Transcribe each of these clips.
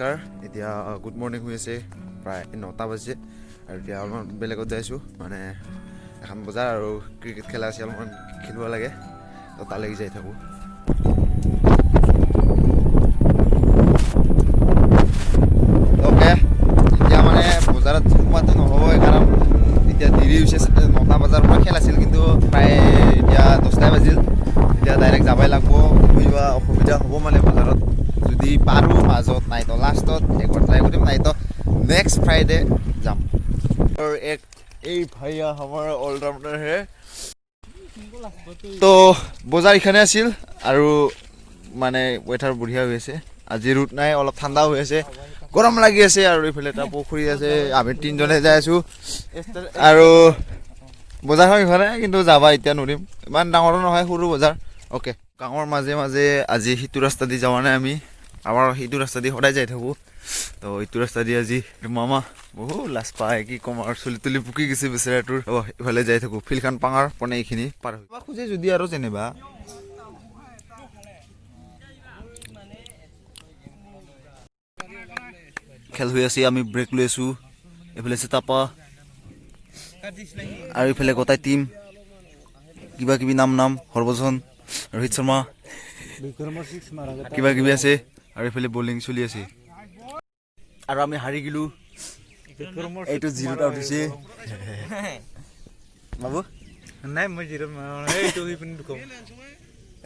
নমস্কাৰ এতিয়া good morning হৈ আছে প্ৰায় 9টা বাজে আৰু এতিয়া অলপমান বেলেগত যাইছোঁ মানে এখন বজাৰ আৰু ক্ৰিকেট খেলা আছে অলপমান খেলিব লাগে তো তালৈকে যাই থাকোঁ অ'কে এতিয়া মানে বজাৰত সোমাটো নহ'ব কাৰণ এতিয়া দেৰি হৈছে 9টা বজাৰ পৰা খেল আছিল কিন্তু প্ৰায় এতিয়া 10টাই বাজিল এতিয়া ডাইৰেক্ট যাবই লাগিব যোৱা অসুবিধা হ'ব মানে বজাৰত যদি পাৰোঁ মাজত নাই তো লাষ্টত একবাৰ ট্ৰাই কৰিম নাই তো নেক্সট ফ্ৰাইডে যাম और एक भैया हमारा ऑलराउंडर है तो বজাৰ এখানে আছিল আৰু মানে ওয়েটাৰ বঢ়িয়া হৈ আছে আজি ৰুট নাই অলপ ঠাণ্ডা হৈ আছে গৰম লাগি আছে আৰু ইফালে এটা পুখুৰী আছে আমি তিনজনে যাই আছো আৰু বজাৰখন ইফালে কিন্তু যাবা এতিয়া নৰিম ইমান ডাঙৰ নহয় সৰু বজাৰ ওকে গাঁৱৰ মাজে মাজে আজি সিটো ৰাস্তা দি যাৱা নাই আমি আমাৰ সিটো ৰাস্তা দি সদায় যাই থাকোঁ তো এইটো ৰাস্তা দি আজি মামা বহু লাজ পায় কি কম আৰু চলি তুলি পুকি গৈছে বেচেৰাটোৰ ইফালে যাই থাকোঁ ফিল্ডখন পাঙাৰ পনে এইখিনি পাৰ হৈ খোজে যদি আৰু যেনিবা খেল হৈ আছে আমি ব্ৰেক লৈ আছোঁ এইফালে চেতাপা আৰু এইফালে গোটাই টিম কিবা কিবি নাম হৰভজন ৰোহিত শৰ্মা কিবা কিবি আছে আৰু এইফালে বলিং চলি আছে আৰু আমি হাৰি গিলো এইটো জিৰোত আউট হৈছে বাবু নাই মই জিৰোত এইটো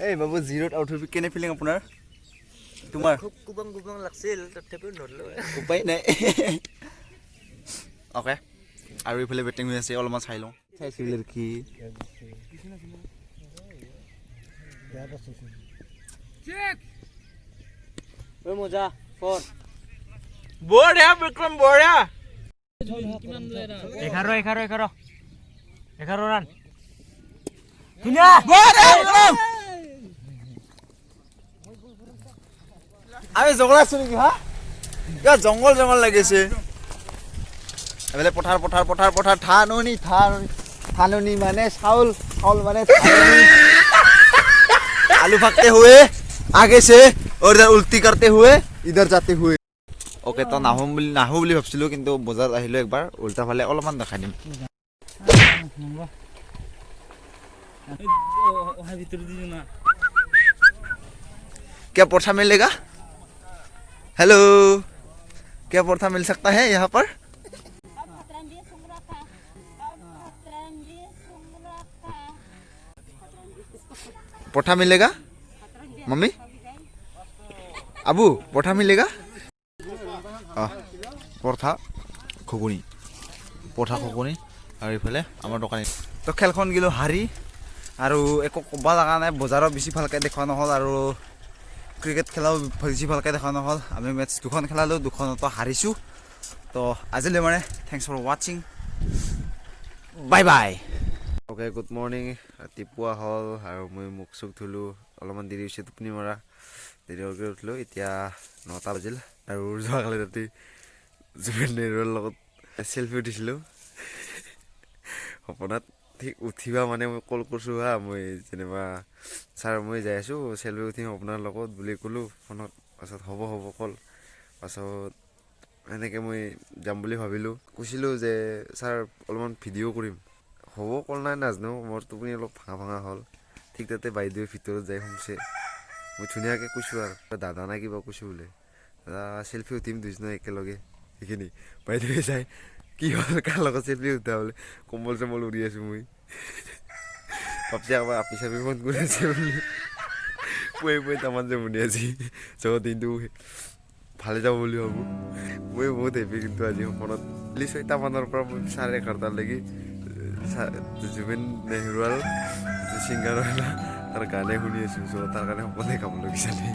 এই বাবু জিৰোত আউট হৈ কেনে ফিলিং আপোনাৰ তোমাৰ খুব কুবাং লাগছিল তথাপিও নৰলো উপায় নাই ওকে আৰু এইফালে বেটিং হৈ আছে অলপমান চাই লওঁ চাইছিল কি মজা ফোন বঢ়িয়া বিক্ৰম বঢ়িয়া 11 রান ধুনীয়া আমি জংঘল আছো নেকি হা কিবা জংঘল লাগিছে এফালে পথাৰ ধাননি মানে চাউল মানে आलू भागते हुए आगे से और इधर उल्टी करते हुए इधर जाते हुए ओके तो नाहू বুলি ভাবছিলো কিন্তু বজাৰ আহিলো একবাৰ উল্টা ফালে অলপমান দেখাই দিম क्या पोठा मिलेगा हेलो क्या पोठा मिल सकता है यहाँ पर पोठा मिलेगा मम्मी अबू पोठा मिलेगा पोठा घुगुनी আৰু ইফালে আমাৰ দোকানী তো খেলখন গিলো হাৰি আৰু একো ক'ব লগা নাই বজাৰত বেছি ভালকৈ দেখুওৱা নহ'ল আৰু ক্ৰিকেট খেলাও বেছি ভালকৈ দেখুওৱা নহ'ল আমি মেটচ দুখন খেলালোঁ দুখনতো হাৰিছোঁ তো আজিলৈ মানে থেংকছ ফৰ ৱাচিং bye bye okay good morning ৰাতিপুৱা হ'ল আৰু মই মুখ চুখ ধুলোঁ অলপমান দেৰি হৈছে টোপনি মৰা দেৰিকৈ উঠিলোঁ এতিয়া 9টা বাজিল আৰু যোৱাকালি ৰাতি জুবিন নেহৰুৰ লগত চেলফি উঠিছিলোঁ সপোনত ঠিক উঠিবা মানে মই কল কৰিছোঁ হা মই যেনিবা ছাৰ মই যাই আছোঁ চেলফি উঠিম আপোনাৰ লগত বুলি ক'লোঁ ফোনত পাছত হ'ব কল পাছত এনেকৈ মই যাম বুলি ভাবিলোঁ কৈছিলোঁ যে ছাৰ অলপমান ভিডিঅ' কৰিম হ'ব কল নাই নাজানো মোৰ টোপনি অলপ ভাঙা হ'ল ঠিক তাতে বাইদেৱে ভিতৰত যাই সোমছে মই ধুনীয়াকৈ কৈছোঁ আৰু দাদা নাই কিবা কৈছোঁ বোলে দাদা চেলফি উঠিম দুজনে একেলগে সেইখিনি বাইদেৱে যাই কি হ'ল কাৰ লগত চেলফি উঠা বোলে কম্বল চম্বল উৰি আছোঁ মই ভাবছি একবাৰ আপি চাপি ফোন কৰি আছে বুলি পুৱাই তামান যে শুনি আজি চ' দিনটো ভালে যাব বুলি ভাবোঁ মই বহুত হেপি কিন্তু আজি সপোনত 6টামানৰ পৰা মই 11:30লৈকে জুবিন নেহৰুৱাল ছিংগাৰ তাৰ গানে শুনি আছোঁ চ' তাৰ কাৰণে সপোনে কামলৈ বিচাৰি